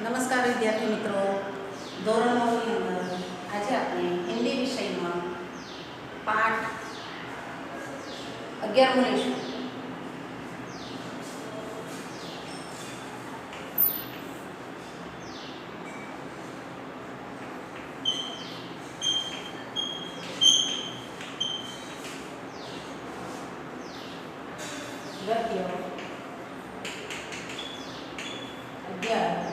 નમસ્કાર વિદ્યાર્થી મિત્રો, ધોરણ 9ની અંદર આજે આપણે હિન્દી વિષયમાં પાઠ 11 લઈશું. ગદ્ય 11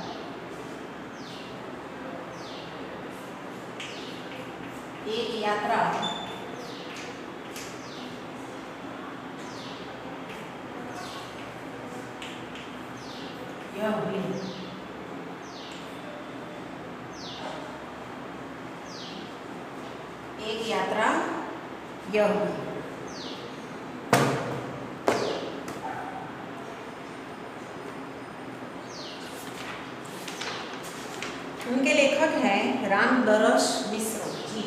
एक यात्रा यह हुई. एक यात्रा यह हुई. उनके लेखक हैं रामदरस मिश्र जी.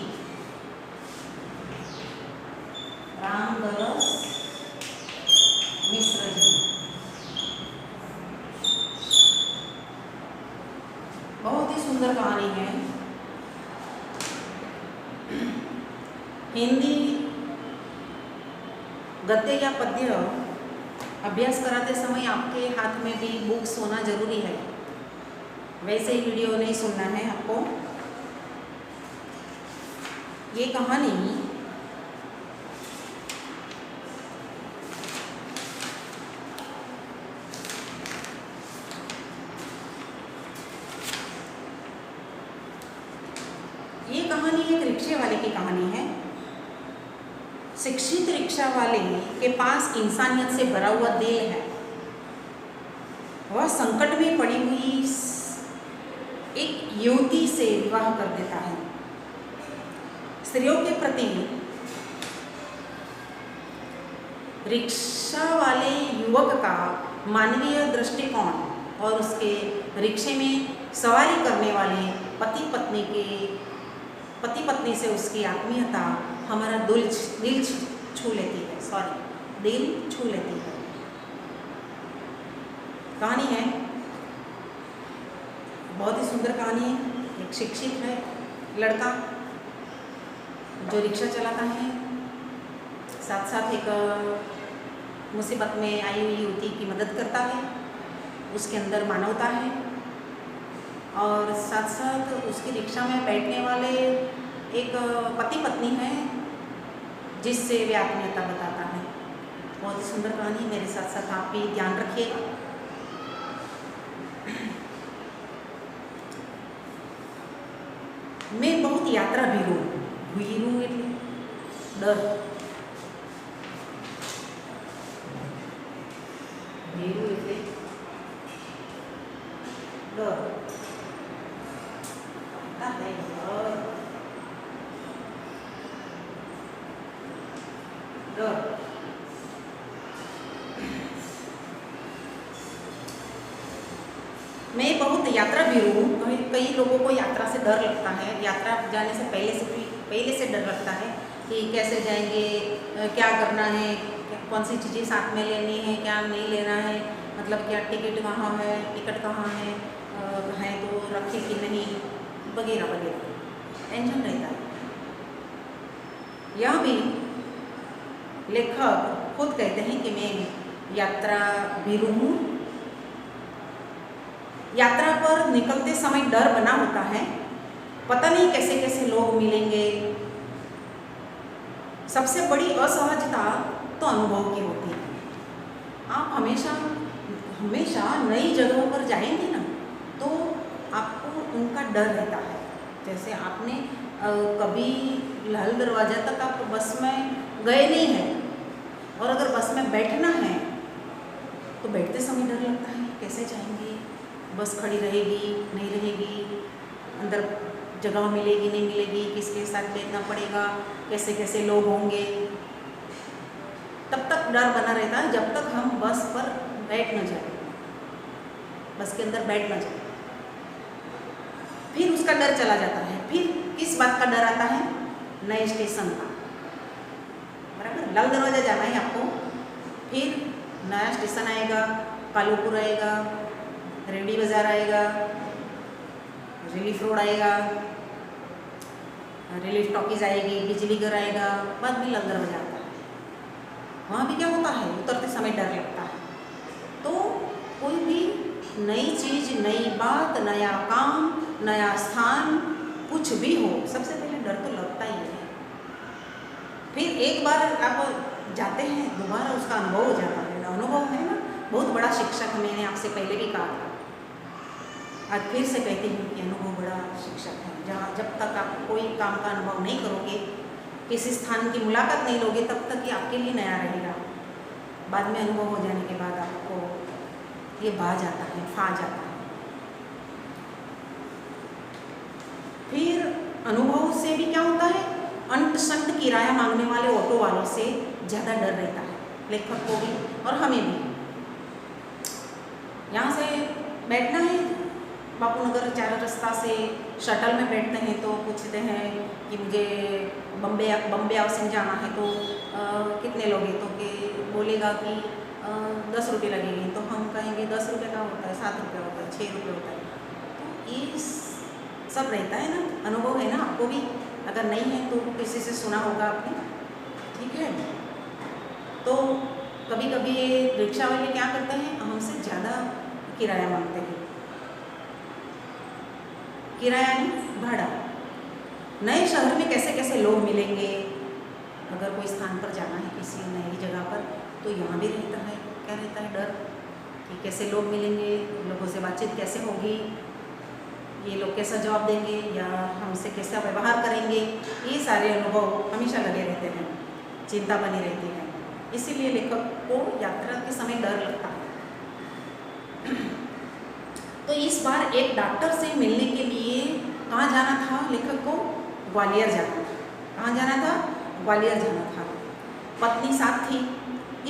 रामदरस मिश्र जी बहुत ही सुंदर कहानी है. हिंदी गद्य या पद्य अभ्यास कराते समय आपके हाथ में भी बुक्स होना जरूरी है. वैसे ही वीडियो नहीं सुनना है आपको. ये कहानी एक रिक्शे वाले की कहानी है. शिक्षित रिक्शा वाले के पास इंसानियत से भरा हुआ दिल है. वह संकट में पड़ी हुई एक युवती से विवाह कर देता है. स्त्रियों के प्रति रिक्शा वाले युवक का मानवीय दृष्टिकोण और उसके रिक्शे में सवारी करने वाले पति पत्नी से उसकी आत्मीयता हमारा दिल छू लेती है. दिल छू लेती है. कहानी है, बहुत ही सुंदर कहानी है. एक शिक्षित है लड़का जो रिक्शा चलाता है, साथ साथ एक मुसीबत में आई हुई युवती की मदद करता है. उसके अंदर मानवता है और साथ साथ उसकी रिक्शा में बैठने वाले एक पति पत्नी है जिससे वे आत्मीयता बताता है. बहुत ही सुंदर कहानी. मेरे साथ साथ आप भी ध्यान रखिएगा. मैं बहुत यात्रा भीरू એટલે ડર. ભીરું એટલે ડર. मैं बहुत यात्रा भीरू हूँ. कई लोगों को यात्रा से डर लगता है. यात्रा जाने से पहले से डर लगता है कि कैसे जाएंगे, क्या करना है, कौन सी चीज़ें साथ में लेनी है, क्या नहीं लेना है, मतलब क्या टिकट कहाँ है, तो रखे कि नहीं, वगैरह वगैरह टेंशन रहता है. यह भी लेखक खुद कहते हैं कि मैं यात्रा भीरू हूँ. यात्रा पर निकलते समय डर बना होता है. पता नहीं कैसे कैसे लोग मिलेंगे. सबसे बड़ी असहजता तो अनुभव की होती है. आप हमेशा नई जगहों पर जाएंगे ना, तो आपको उनका डर रहता है. जैसे आपने कभी लाल दरवाजा तक आप बस में गए नहीं हैं और अगर बस में बैठना है तो बैठते समय डर लगता है. कैसे जाएंगे, बस खड़ी रहेगी नहीं रहेगी, अंदर जगह मिलेगी नहीं मिलेगी, किसके साथ बैठना पड़ेगा, कैसे कैसे लोग होंगे. तब तक डर बना रहता है जब तक हम बस पर बैठ न जाए, बस के अंदर बैठ न जाए. फिर उसका डर चला जाता है. फिर किस बात का डर आता है? नए स्टेशन का. बराबर. लाल दरवाजा जाना है आपको, फिर नया स्टेशन आएगा, कालूपुर आएगा, रेवड़ी बाज़ार आएगा, रिलीफ रोड आएगा, रिलीफ टॉकीज आएगी, बिजली घर आएगा, बाद में लंगर बजाता है। वहाँ भी क्या होता है, उतरते समय डर लगता है। तो कोई भी नई चीज़, नई बात, नया काम, नया स्थान, कुछ भी हो, सबसे पहले डर तो लगता ही है। फिर एक बार आप जाते हैं, दोबारा उसका अनुभव हो जाता है। अनुभव है ना बहुत बड़ा शिक्षक, मैंने आपसे पहले भी कहा था, आज फिर से कहती हूँ कि अनुभव बड़ा शिक्षक है। जहाँ जब तक आप कोई काम का अनुभव नहीं करोगे, किसी स्थान की मुलाकात नहीं लोगे, तब तक ये आपके लिए नया रहेगा। बाद में अनुभव हो जाने के बाद आपको ये भा जाता है, फा जाता है। फिर अनुभव से भी क्या होता है, अंट संट किराया मांगने वाले ऑटो वालों से ज़्यादा डर रहता है लेखक को भी और हमें भी। यहाँ से बैठना है बापू नगर 4 रास्ता से शटल में बैठते हैं तो पूछते हैं कि मुझे बम्बे हाउसिंग जाना है, तो कितने लोगे, तो कि बोलेगा कि 10 रुपये लगेंगे। तो हम कहेंगे 10 रुपये का होता है, 7 रुपये होता है, 6 रुपये होता है। तो ये सब रहता है ना, अनुभव है ना आपको भी, अगर नहीं है तो किसी से सुना होगा आपने, ठीक है। तो कभी कभी ये रिक्शा वाले क्या करते हैं, हमसे ज़्यादा किराया मांगते हैं। किराया नहीं, भाड़ा। नए शहर में कैसे कैसे लोग मिलेंगे, अगर कोई स्थान पर जाना है किसी नई जगह पर, तो यहाँ भी रहता है, क्या रहता है, डर कि कैसे लोग मिलेंगे, लोगों से बातचीत कैसे होगी, ये लोग कैसा जवाब देंगे या हमसे कैसा व्यवहार करेंगे। ये सारे अनुभव हमेशा लगे रहते हैं, चिंता बनी रहती है। इसीलिए लेखक को यात्रा के समय डर लगता है। तो इस बार एक डॉक्टर से मिलने के लिए कहाँ जाना था लेखक को, ग्वालियर जाना था। कहाँ जाना था, ग्वालियर जाना था। पत्नी साथ थी,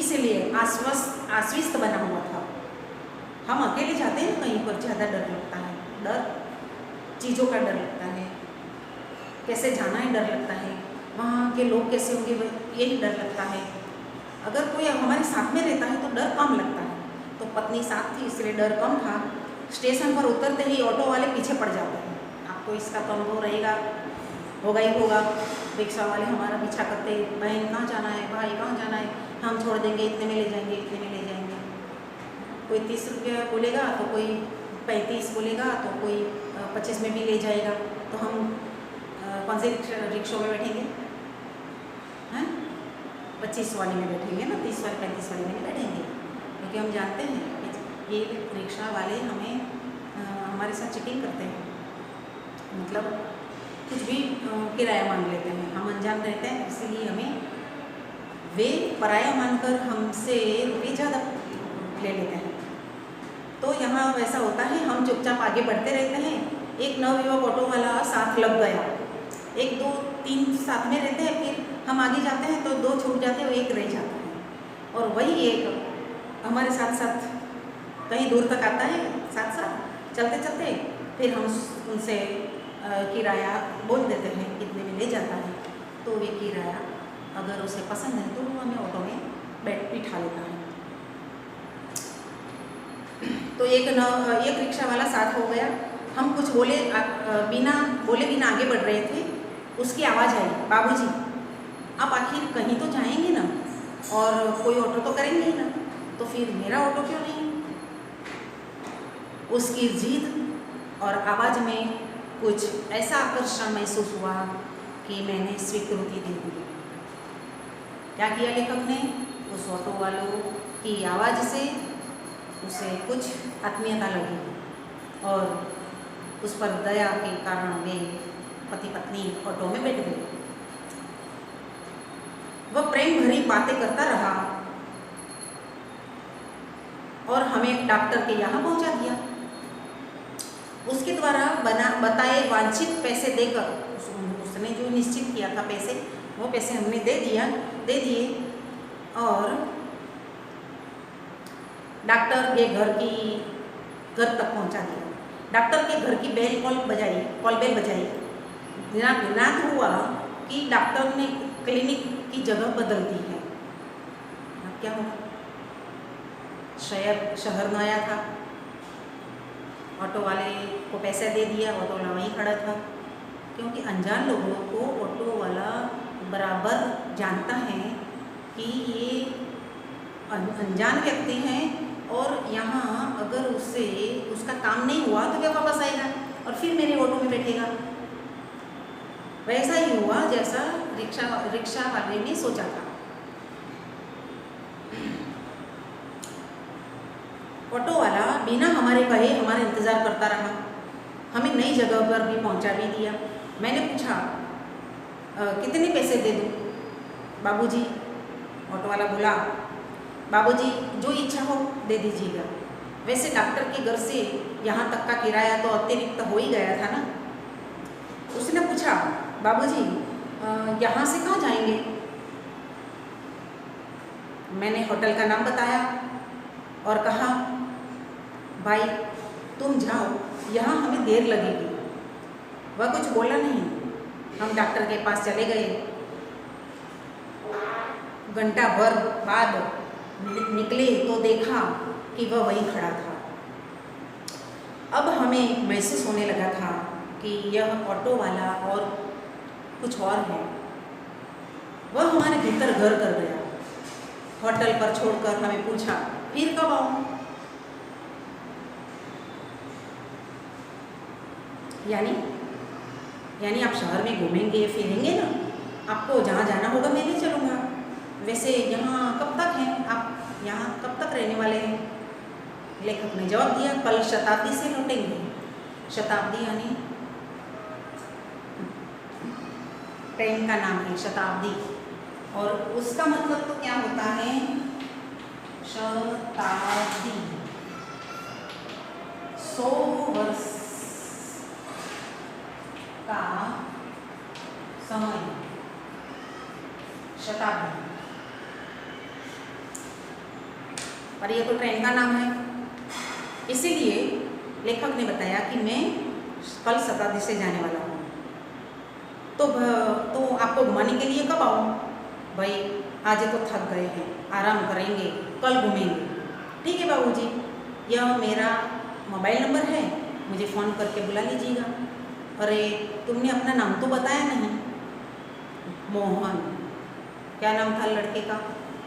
इसलिए आश्वस्त बना हुआ था। हम अकेले जाते हैं कहीं पर, ज़्यादा डर लगता है। डर चीज़ों का डर लगता है, कैसे जाना है डर लगता है, वहाँ के लोग कैसे होंगे यही डर लगता है। अगर कोई हमारे साथ में रहता है तो डर कम लगता है। तो पत्नी साथ थी इसलिए डर कम था। स्टेशन पर उतरते ही ऑटो वाले पीछे पड़ जाते हैं, आपको इसका तो अनुभव रहेगा, होगा ही होगा। रिक्शा वाले हमारा पीछा करते, बहन कहाँ जाना है, भाई कहाँ जाना है, हम छोड़ देंगे, इतने में ले जाएंगे, इतने में ले जाएंगे। कोई 30 रुपया बोलेगा तो कोई 35 बोलेगा तो कोई 25 में भी ले जाएगा। तो हम कौन से रिक्शों में बैठेंगे, हैं 25 वाले में बैठेंगे ना, 30 वाले 35 वाले में नहीं बैठेंगे, क्योंकि हम जानते हैं कि ये रिक्शा वाले हमें हमारे साथ चीटिंग करते हैं, मतलब कुछ भी किराया मांग लेते हैं। हम अनजान रहते हैं, इसीलिए हमें वे पराया मानकर हमसे रुपये ज़्यादा ले लेते हैं। तो यहाँ वैसा होता है, हम चुपचाप आगे बढ़ते रहते हैं। एक नवयुवक ऑटो वाला साथ लग गया, 1 2 3 साथ में रहते हैं, फिर हम आगे जाते हैं तो 2 छूट जाते हैं और 1 रह जाता है। और वही एक हमारे साथ साथ कहीं दूर तक आता है, साथ साथ चलते चलते फिर हम उनसे किराया बोल देते हैं, कितने में ले जाता है। तो वे किराया अगर उसे पसंद है तो वो हमें ऑटो में बिठा लेता है। तो एक रिक्शा वाला साथ हो गया। हम कुछ बिना बोले आगे बढ़ रहे थे, उसकी आवाज़ आई, बाबूजी आप आखिर कहीं तो जाएंगे ना, और कोई ऑटो तो करेंगे ही ना, तो फिर मेरा ऑटो क्यों नहीं। उसकी जिद और आवाज़ में कुछ ऐसा आकर्षण महसूस हुआ कि मैंने स्वीकृति दे दी। क्या किया लेखक ने, उस ऑटो वालों की आवाज़ से उसे कुछ आत्मीयता लगी और उस पर दया के कारण वे पति पत्नी ऑटो में बैठ गए। वह प्रेम भरी बातें करता रहा और हमें डॉक्टर के यहाँ पहुँचा दिया। उसके द्वारा बताए वांछित पैसे देकर, उसने जो निश्चित किया था पैसे, वो पैसे हमने दे दिए और डॉक्टर के घर तक पहुंचा दिया। डॉक्टर के घर की कॉल बेल बजाई। ज्ञात हुआ कि डॉक्टर ने क्लिनिक की जगह बदल दी है। अब क्या होगा, शायद शहर नया था ऑटो वाले को पैसा दे दिया, ऑटो वाला वहीं खड़ा था, क्योंकि अनजान लोगों को ऑटो वाला बराबर जानता है कि ये अनजान व्यक्ति हैं और यहाँ अगर उससे उसका काम नहीं हुआ तो क्या वापस आएगा और फिर मेरे ऑटो में बैठेगा। वैसा ही हुआ जैसा रिक्शा वाले ने सोचा था। ऑटो वाला बिना हमारे कहे हमारा इंतज़ार करता रहा, हमें नई जगह पर भी पहुंचा भी दिया। मैंने पूछा कितने पैसे दे दूँ बाबूजी? ऑटो वाला बोला, बाबूजी जो इच्छा हो दे दीजिएगा। वैसे डॉक्टर के घर से यहाँ तक का किराया तो अतिरिक्त हो ही गया था ना। उसने पूछा, बाबूजी यहाँ से कहाँ जाएंगे? मैंने होटल का नाम बताया और कहा, भाई तुम जाओ, यहाँ हमें देर लगेगी। वह कुछ बोला नहीं। हम डॉक्टर के पास चले गए। घंटा भर बाद निकले तो देखा कि वह वहीं खड़ा था। अब हमें महसूस होने लगा था कि यह ऑटो वाला और कुछ और है। वह हमारे भीतर घर कर गया। होटल पर छोड़कर हमें पूछा, फिर कब आऊँ? यानी आप शहर में घूमेंगे फिरेंगे ना, आपको जहाँ जाना होगा मैं ले चलूँगा। वैसे यहाँ कब तक हैं आप? यहाँ कब तक रहने वाले हैं? लेखक ने जवाब दिया, कल शताब्दी से लौटेंगे। शताब्दी यानी ट्रेन का नाम है शताब्दी, और उसका मतलब तो क्या होता है? शताब्दी 100 वर्ष का समय, शताब्दी। और ये तो ट्रेन का नाम है। इसीलिए लेखक ने बताया कि मैं कल शताब्दी से जाने वाला हूँ, तो आपको घुमाने के लिए कब आऊँ? भाई आज तो थक गए हैं, आराम करेंगे, कल घूमेंगे। ठीक है बाबूजी, यह मेरा मोबाइल नंबर है, मुझे फ़ोन करके बुला लीजिएगा। अरे तुमने अपना नाम तो बताया नहीं। मोहन। क्या नाम था लड़के का?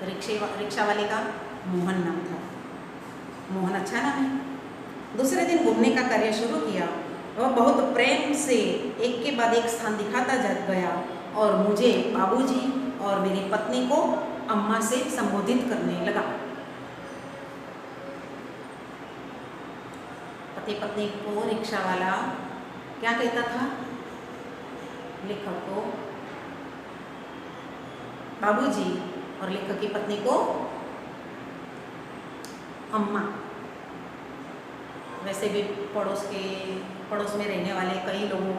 रिक्शा वाले का मोहन नाम था। मोहन अच्छा नाम है। दूसरे दिन घूमने का कार्य शुरू किया। वह बहुत प्रेम से एक के बाद एक स्थान दिखाता जा गया और मुझे बाबूजी और मेरी पत्नी को अम्मा से संबोधित करने लगा। पति पत्नी को रिक्शा वाला क्या कहता था? लेखक को बाबूजी और लेखक की पत्नी को अम्मा। वैसे भी पड़ोस में रहने वाले कई लोगों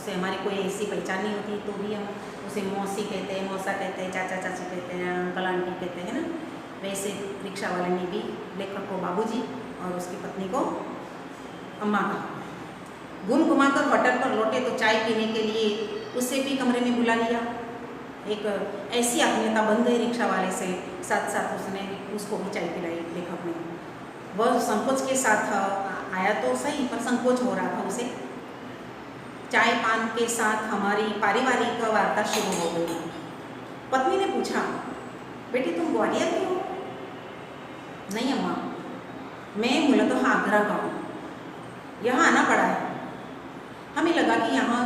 से हमारी कोई ऐसी पहचान नहीं होती, तो भी हम उसे मौसी कहते हैं, मौसा कहते हैं, चाचा चाची कहते हैं, अंकल आंटी कहते हैं ना। वैसे रिक्शा वाले ने भी लेखक को बाबूजी और उसकी पत्नी को अम्मा कहा। घूम घुमाकर होटल पर लौटे तो चाय पीने के लिए उसे भी कमरे में बुला लिया। एक ऐसी आत्मीयता बन गई रिक्शा वाले से, साथ साथ उसको भी चाय पिलाई लेखक ने। वह संकोच के साथ आया तो सही, पर संकोच हो रहा था उसे। चाय पान के साथ हमारी पारिवारिक वार्ता शुरू हो गई। पत्नी ने पूछा, बेटी तुम ग्वालियर की हो? नहीं अम्मा, मैं मूलतः आगरा का हूँ, यहाँ आना पड़ा है। हमें लगा कि यहाँ,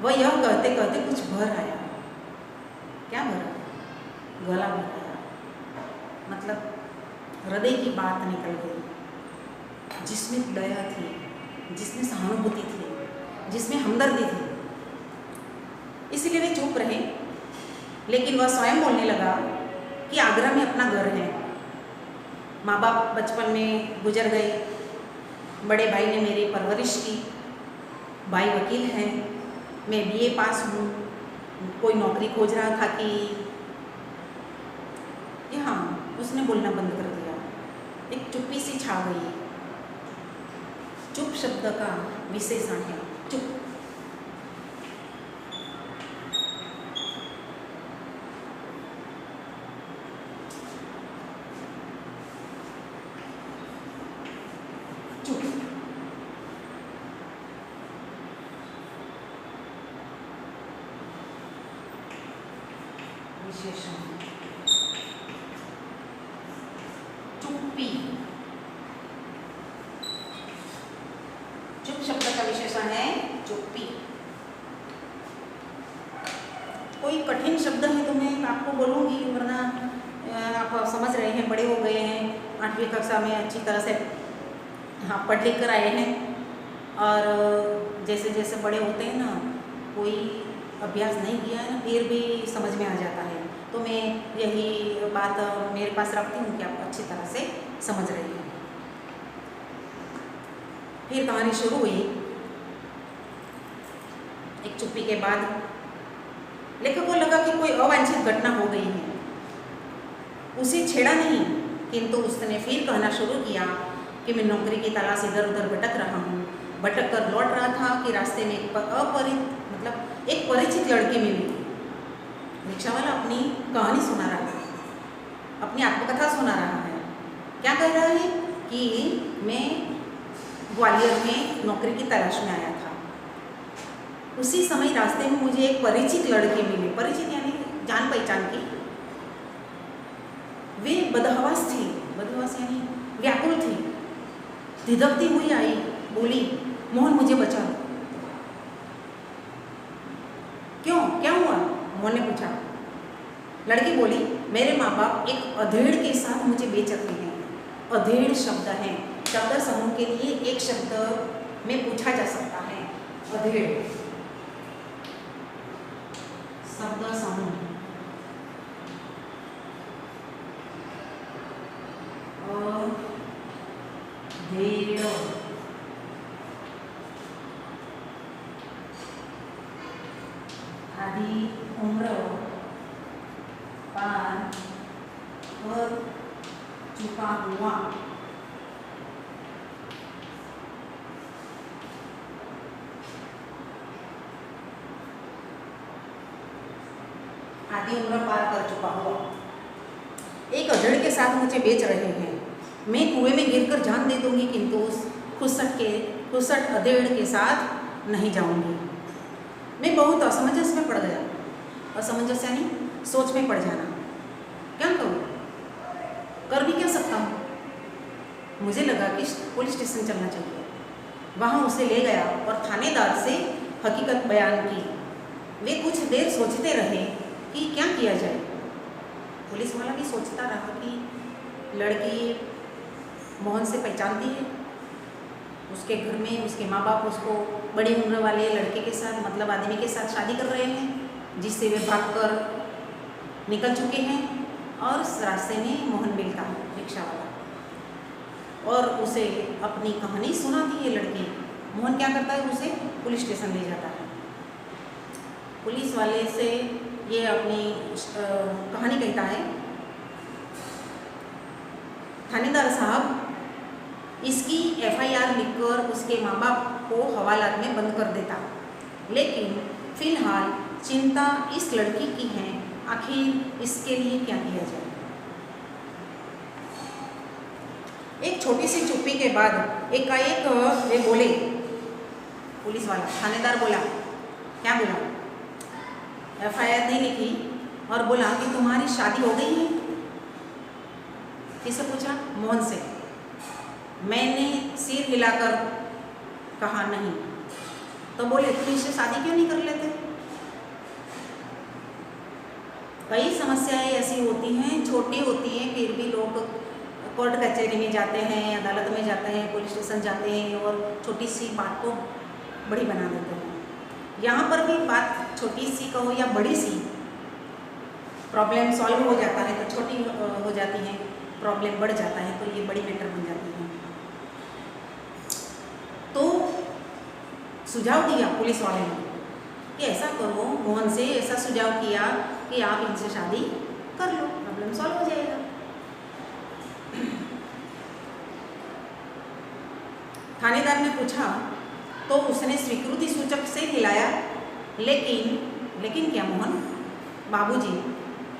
वह यह कहते कहते कुछ भर आया। क्या भर आया? गला भर आया, मतलब हृदय की बात निकल गई, जिसमें दया थी, जिसमें सहानुभूति थी, जिसमें हमदर्दी थी। इसलिए वे चुप रहे, लेकिन वह स्वयं बोलने लगा कि आगरा में अपना घर है, माँ बाप बचपन में गुजर गए, बड़े भाई ने मेरी परवरिश की, भाई वकील हैं, मैं बीए पास हूँ, कोई नौकरी खोज रहा था कि हाँ, उसने बोलना बंद कर दिया। एक चुप्पी सी छा गई। चुप शब्द का विशेषण है, चुप। चुप। चुप्पी। चुप शब्द का विशेषण है चुप्पी। कोई कठिन शब्द है तो मैं आपको बोलूँगी, वरना आप समझ रहे हैं, बड़े हो गए हैं, 8वीं कक्षा में अच्छी तरह से हाँ पढ़ लिख कर आए हैं, और जैसे जैसे बड़े होते हैं ना, कोई अभ्यास नहीं किया है ना, फिर भी समझ में आ जाता है। तो मैं यही बात मेरे पास रखती हूँ कि आप अच्छी तरह से समझ रहे हैं। फिर कहानी शुरू हुई। एक चुप्पी के बाद लेखक को लगा कि कोई अवांछित घटना हो गई है। उसे छेड़ा नहीं, किंतु उसने फिर कहना शुरू किया कि मैं नौकरी की तलाश इधर उधर भटक रहा हूँ। भटक कर लौट रहा था कि रास्ते में एक परिचित लड़की मिली। रिक्शा वाला अपनी कहानी सुना रहा है, अपनी आत्मकथा सुना रहा है। क्या कह रहा है कि मैं ग्वालियर में नौकरी की तलाश में आया था। उसी समय रास्ते में मुझे एक परिचित लड़की मिली। परिचित यानी जान पहचान की। वे बदहवास थी, बदहवास यानी व्याकुल थी। धिधकती हुई आई, बोली, मोहन मुझे बचा लो। क्यों, क्या हुआ? मोहन ने पूछा। लड़की बोली, मेरे माँ बाप एक अधेड़ के साथ मुझे बेच रहे हैं। अधेड़ शब्द है, शब्द समूह के लिए एक शब्द में पूछा जा सकता है। अधेड़ शब्द समूह। अधेड़ आदि उम्र पार कर चुका हुआ। आदि उम्र पार कर चुका हुआ। एक अधेड़ के साथ मुझे बेच रहे हैं। मैं कुएं में गिरकर जान दे दूंगी, किंतु उस खुसट अधेड़ के साथ नहीं जाऊंगी। मैं बहुत असमंजस में पड़ गया। असमंजस यानी सोच में पड़ जाना। क्या करूँ, कर भी क्या सकता हूँ? मुझे लगा कि पुलिस स्टेशन चलना चाहिए। वहाँ उसे ले गया और थानेदार से हकीकत बयान की। वे कुछ देर सोचते रहे कि क्या किया जाए। पुलिस वाला भी सोचता रहा कि लड़की मोहन से पहचानती है, उसके घर में उसके माँ बाप उसको बड़ी उम्र वाले लड़के के साथ, मतलब आदमी के साथ शादी कर रहे हैं, जिससे वे भागकर निकल चुके हैं। और उस रास्ते में मोहन मिलता है, रिक्शा वाला, और उसे अपनी कहानी सुनाती है लड़की। मोहन क्या करता है, उसे पुलिस स्टेशन ले जाता है। पुलिस वाले से ये अपनी कहानी कहता है, थानेदार साहब, इसकी FIR लिखकर उसके माँ बाप को हवालात में बंद कर देता, लेकिन फिलहाल चिंता इस लड़की की है। आखिर इसके लिए क्या किया जाए? एक छोटी सी चुप्पी के बाद एकाएक वे बोले, पुलिस वाला, थानेदार बोला। क्या बोला? FIR नहीं लिखी और बोला कि तुम्हारी शादी हो गई है। किससे पूछा? मोहन से। मैंने सिर हिलाकर कहा नहीं। तो बोले, तुम इससे शादी क्यों नहीं कर लेते? कई समस्याएं ऐसी होती हैं, छोटी होती हैं, फिर भी लोग कोर्ट कचहरी में जाते हैं, अदालत में जाते हैं, पुलिस स्टेशन जाते हैं और छोटी सी बात को बड़ी बना देते हैं। यहाँ पर भी बात छोटी सी कहो या बड़ी सी, प्रॉब्लम सॉल्व हो जाता है तो छोटी हो जाती है, प्रॉब्लम बढ़ जाता है तो ये बड़ी मैटर बन जाती है। तो सुझाव दिया पुलिस वाले ने कि ऐसा करो, मोहन से ऐसा सुझाव किया कि आप इनसे शादी कर लो, प्रॉब्लम सॉल्व हो जाएगा। थानेदार ने पूछा तो उसने स्वीकृति सूचक से हिलाया। लेकिन क्या मोहन? बाबूजी,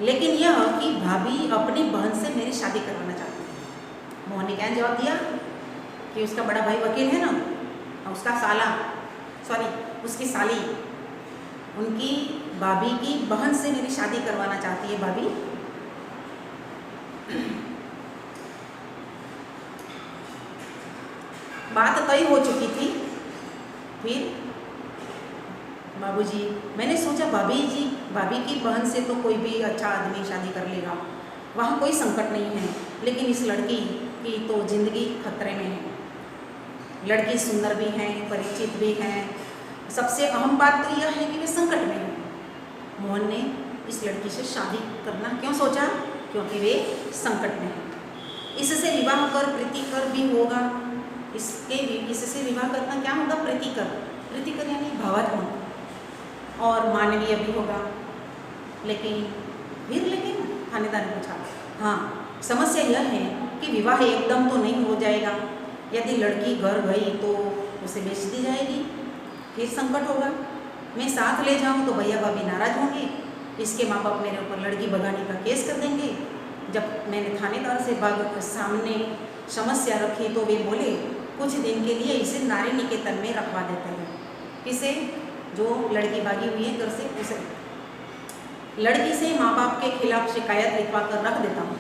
लेकिन यह कि भाभी अपनी बहन से मेरी शादी करवाना चाहती है। मोहन ने क्या जवाब दिया कि उसका बड़ा भाई वकील है ना, उसका उसकी साली उनकी भाभी की बहन से मेरी शादी करवाना चाहती है भाभी। बात तय हो चुकी थी। फिर बाबूजी, मैंने सोचा भाभी की बहन से तो कोई भी अच्छा आदमी शादी कर लेगा, वहाँ कोई संकट नहीं है, लेकिन इस लड़की की तो ज़िंदगी खतरे में है। लड़की सुंदर भी है, परिचित भी है, सबसे अहम बात तो यह है कि वे संकट में है। मोहन ने इस लड़की से शादी करना क्यों सोचा? क्योंकि वे संकट में है। इससे विवाह कर प्रीतिकर भी होगा। इससे विवाह करना क्या होगा? प्रीतिकर यानी भावात्मक और मानवीय भी होगा। लेकिन थानेदार ने पूछा, हाँ, समस्या यह है कि विवाह एकदम तो नहीं हो जाएगा। यदि लड़की घर गई तो उसे बेच दी जाएगी, फिर संकट होगा। मैं साथ ले जाऊं तो भैया भाभी नाराज होंगे, इसके माँ बाप मेरे ऊपर लड़की भगाने का केस कर देंगे। जब मैंने थानेदार से सामने समस्या रखी तो वे बोले, कुछ दिन के लिए इसे नारी निकेतन में रखवा देते हैं। इसे जो लड़की भागी हुई है घर से, उसे लड़की से माँ बाप के खिलाफ शिकायत लिखवा कर रख देता हूँ।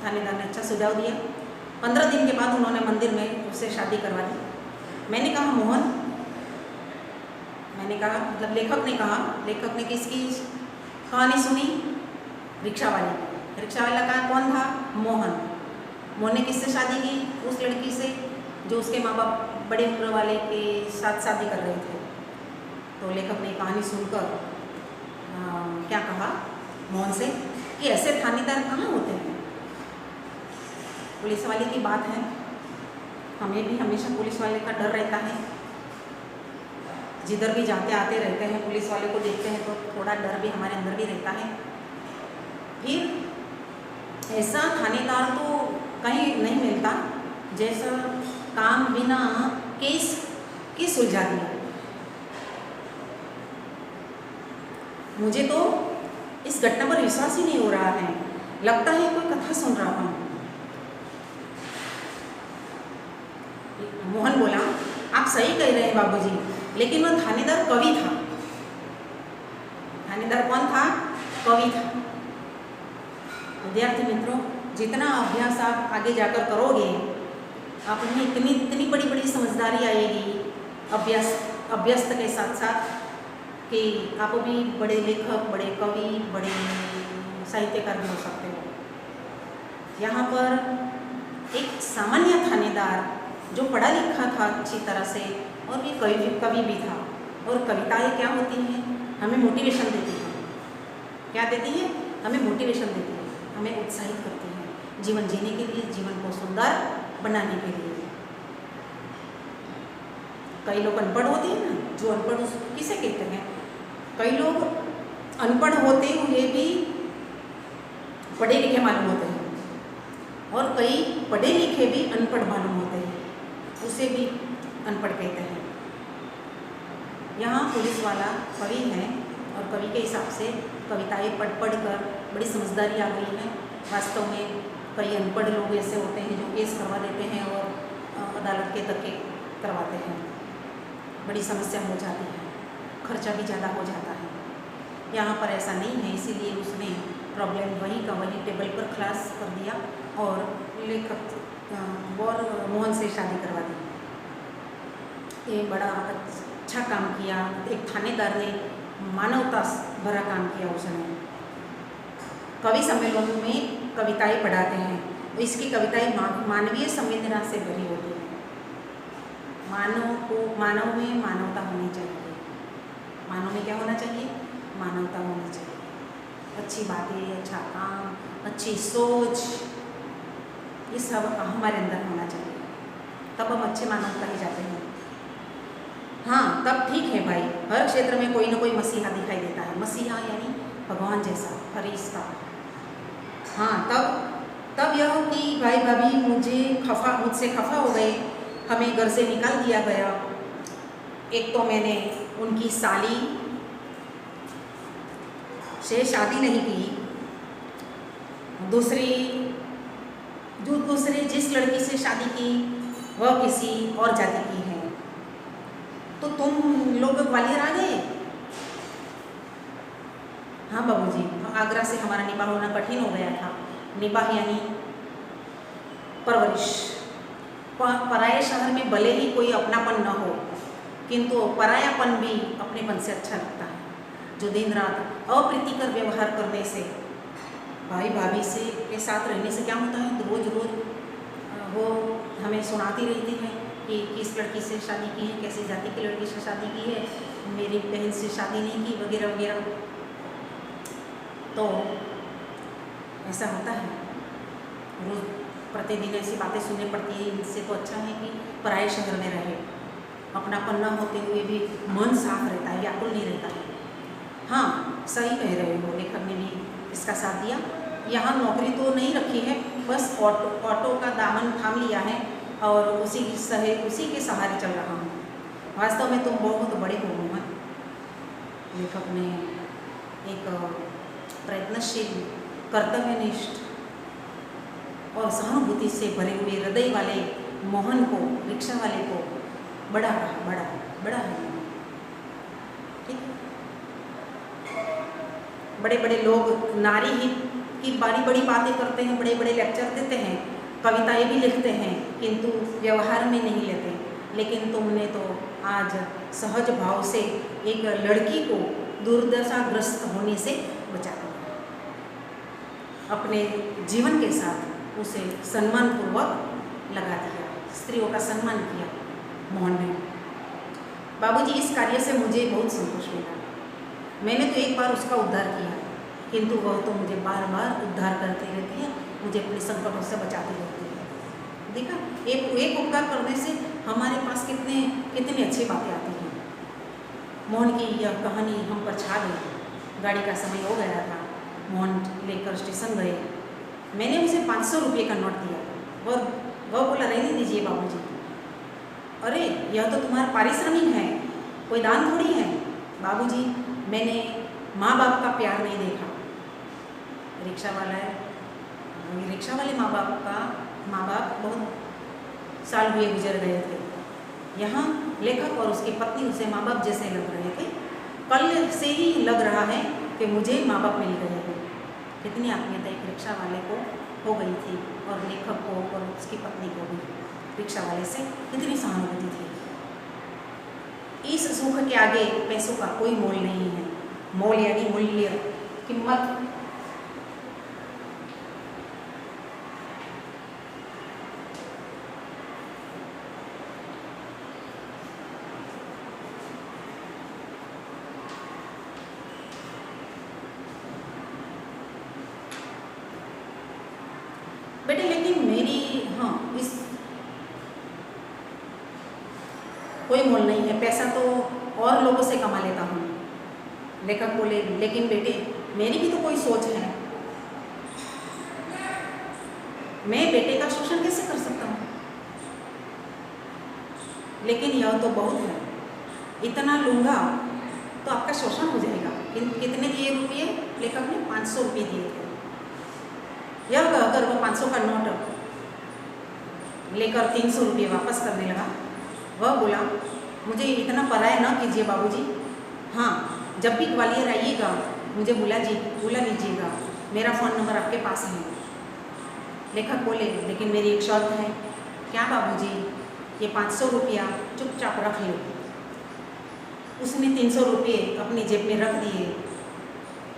थानेदार ने अच्छा सुझाव दिया। 15 दिन के बाद उन्होंने मंदिर में उससे शादी करवा दी। मैंने कहा, मोहन, मतलब लेखक ने किसकी कहानी सुनी? रिक्शा वाला का कौन था? मोहन ने किससे शादी की? उस लड़की से जो उसके माँ बाप बड़े उम्र वाले के साथ शादी कर रहे थे। तो लेखक ने कहानी सुनकर क्या कहा मोहन से कि ऐसे थानेदार कहाँ होते हैं? पुलिस वाले की बात है, हमें भी हमेशा पुलिस वाले का डर रहता है। जिधर भी जाते आते रहते हैं, पुलिस वाले को देखते हैं तो थोड़ा डर भी हमारे अंदर भी रहता है। फिर ऐसा थानेदार तो कहीं नहीं मिलता जैसा काम बिना केस की सुलझा दिया। मुझे तो इस घटना पर विश्वास ही नहीं हो रहा है, लगता है कोई कथा सुन रहा हूँ। मोहन बोला, आप सही कह रहे हैं बाबूजी, लेकिन वह थानेदार कवि था। थानेदार कौन था? कवि था। विद्यार्थी मित्रों, जितना अभ्यास आप आगे जाकर करोगे, आप में इतनी बड़ी बड़ी समझदारी आएगी अभ्यस्त के साथ साथ कि आप भी बड़े लेखक, बड़े कवि, बड़े साहित्यकार भी हो सकते हो। यहाँ पर एक सामान्य थानेदार जो पढ़ा लिखा था अच्छी तरह से और ये कवि भी था। और कविताएं क्या होती हैं? हमें मोटिवेशन देती हैं। क्या देती हैं? हमें मोटिवेशन देती है, हमें उत्साहित करती है जीवन जीने के लिए, जीवन को सुंदर बनाने के लिए। कई लोग अनपढ़ होते हैं ना, जो अनपढ़ किसे कहते हैं? कई लोग अनपढ़ होते हुए भी पढ़े लिखे मालूम होते हैं और कई पढ़े लिखे भी अनपढ़ मालूम होते हैं, उसे भी अनपढ़ कहते हैं। यहाँ पुलिस वाला कवि है और कवि के हिसाब से कविताएं पढ़ कर बड़ी समझदारी आ गई है। वास्तव में कई अनपढ़ लोग ऐसे होते हैं जो केस करवा देते हैं और अदालत के धक्के करवाते हैं, बड़ी समस्या हो जाती है, खर्चा भी ज़्यादा हो जाता है। यहाँ पर ऐसा नहीं है, इसीलिए उसने प्रॉब्लम वही का वही टेबल पर खलास कर दिया और लेखक और मोहन से शादी करवा दी। ये बड़ा अच्छा काम किया एक थानेदार ने, मानवता भरा काम किया उसने। कवि सम्मेलन में कविताएं पढ़ाते हैं, तो इसकी कविताएं मानवीय संवेदना से भरी होती है। मानव में मानवता होनी चाहिए। मानव में क्या होना चाहिए? मानवता होनी चाहिए। अच्छी बातें, अच्छा काम, अच्छी सोच, ये सब हमारे अंदर होना चाहिए, तब हम अच्छे मानव कहे जाते हैं। हाँ, तब ठीक है भाई, हर क्षेत्र में कोई ना कोई मसीहा दिखाई देता है। मसीहा यानी भगवान जैसा, फरिश्ता। हाँ, तब यह कि भाई भाभी मुझसे खफा हो गए, हमें घर से निकाल दिया गया। एक तो मैंने उनकी साली से शादी नहीं की, दूसरी जिस लड़की से शादी की वह किसी और जाति की है, तो तुम लोग ग्वालियर आ गए। हाँ बाबूजी, आगरा से हमारा निकाह होना कठिन हो गया था। निकाह यानी परवरिश, पराये शहर में भले ही कोई अपनापन न हो, किंतु परायापन भी अपनेपन से अच्छा लगता है। जो दिन रात अप्रीतिकर व्यवहार करने से, भाई भाभी से के साथ रहने से क्या होता है, तो रोज़ रोज़ वो हमें सुनाती रहती है कि किस लड़की से शादी की है, कैसी जाति की लड़की से शादी की है, मेरी बहन से शादी नहीं की, वगैरह वगैरह। तो ऐसा होता है, रोज़ प्रतिदिन ऐसी बातें सुननी पड़ती है। इनसे तो अच्छा है कि पराये शहर में रहे, अपनापन न होते हुए भी मन साफ रहता है, व्याकुल नहीं रहता है। हाँ, सही कह रहे हो, लेखक ने भी इसका साथ दिया। यहाँ नौकरी तो नहीं रखी है, बस ऑटो का दामन थाम लिया है और उसी के सहारे चल रहा हूँ। वास्तव में तुम बहुत बड़े हो मोहन। लेखक ने एक प्रयत्नशील, कर्तव्यनिष्ठ और सहानुभूति से भरे हुए हृदय वाले मोहन को, रिक्शा वाले को बड़ा है। ठीक, बड़े बड़े लोग नारी हित की बड़ी बातें करते हैं, बड़े बड़े लेक्चर देते हैं, कविताएं भी लिखते हैं, किंतु व्यवहार में नहीं लेते। लेकिन तुमने तो आज सहज भाव से एक लड़की को दुर्दशाग्रस्त होने से बचा दिया, अपने जीवन के साथ उसे सम्मानपूर्वक लगा दिया, स्त्रियों का सम्मान किया मोहन ने। बाबूजी, इस कार्य से मुझे बहुत संतोष मिला। मैंने तो एक बार उसका उद्धार किया, किंतु वह तो मुझे बार बार उद्धार करती रहती है, मुझे अपने संकटों से बचाती रहती है। देखा, एक उपकार करने से हमारे पास कितनी अच्छी बातें आती हैं। मोहन की यह कहानी हम पर छा गई। गाड़ी का समय हो गया था, मोहन लेकर स्टेशन गए। मैंने उसे 500 रुपये का नोट दिया। वह बोला, रहने दीजिए बाबूजी। अरे, यह तो तुम्हारा पारिश्रमिक है, कोई दान थोड़ी है। बाबूजी, मैंने माँ बाप का प्यार नहीं देखा। रिक्शा वाले माँ बाप बहुत साल हुए गुजर गए थे। यहाँ लेखक और उसकी पत्नी उसे माँ बाप जैसे लग रहे थे। कल से ही लग रहा है कि मुझे माँ बाप मिल गए हैं। कितनी आत्मीयता एक रिक्शा वाले को हो गई थी, और लेखक को और उसकी पत्नी को भी रिक्शा वाले से कितनी सहानुभूति थी। इस सुख के आगे पैसों का कोई मोल नहीं है। मोल यानी मूल्य, कीमत। बेटे, लेकिन मेरी इस कोई मोल नहीं है। पैसा तो और लोगों से कमा लेता हूँ। लेखक बोले, लेकिन बेटे, मेरी भी तो कोई सोच है। मैं बेटे का शोषण कैसे कर सकता हूँ? लेकिन यह तो बहुत है, इतना लूँगा तो आपका शोषण हो जाएगा। कितने दिए रुपये? लेखक ने 500 रुपये दिए थे। यह कहकर वो 500 का नोट लेकर 300 रुपये वापस करने लगा। वह बोला, मुझे इतना पराया न कीजिए बाबूजी। हाँ, जब भी ग्वालियर आइएगा मुझे बुला लीजिएगा, मेरा फ़ोन नंबर आपके पास है। लेखक बोले, लेकिन मेरी एक शर्त है। क्या बाबूजी? ये 500 रुपया चुपचाप रख लो। उसने 300 रुपये अपनी जेब में रख दिए,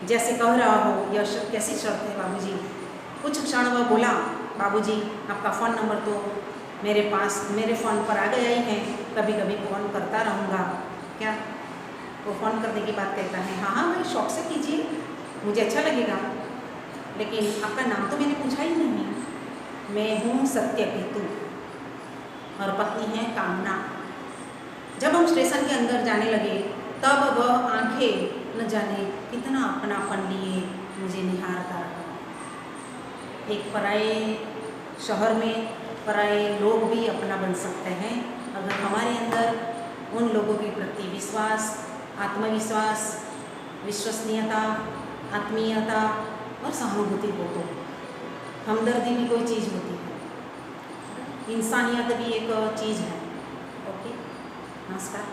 जैसे कह रहा हो, यह कैसी शर्त है बाबूजी? कुछ क्षण वह बोला, बाबूजी, आपका फ़ोन नंबर तो मेरे फ़ोन पर आ गया ही है, कभी कभी फ़ोन करता रहूँगा। क्या? वो फ़ोन करने की बात कहता है। हाँ भाई, शौक से कीजिए, मुझे अच्छा लगेगा। लेकिन आपका नाम तो मैंने पूछा ही नहीं। मैं हूँ सत्यकेतु और पत्नी है कामना। जब हम स्टेशन के अंदर जाने लगे, तब वह आंखें न जाने कितना अपनापन लिए मुझे निहारता रहा। एक पराये शहर में पराये लोग भी अपना बन सकते हैं, अगर हमारे अंदर उन लोगों के प्रति विश्वास, आत्मविश्वास, विश्वसनीयता, आत्मीयता और सहानुभूति हो। तो हमदर्दी भी कोई चीज़ होती है, इंसानियत भी एक चीज़ है। ओके, नमस्कार।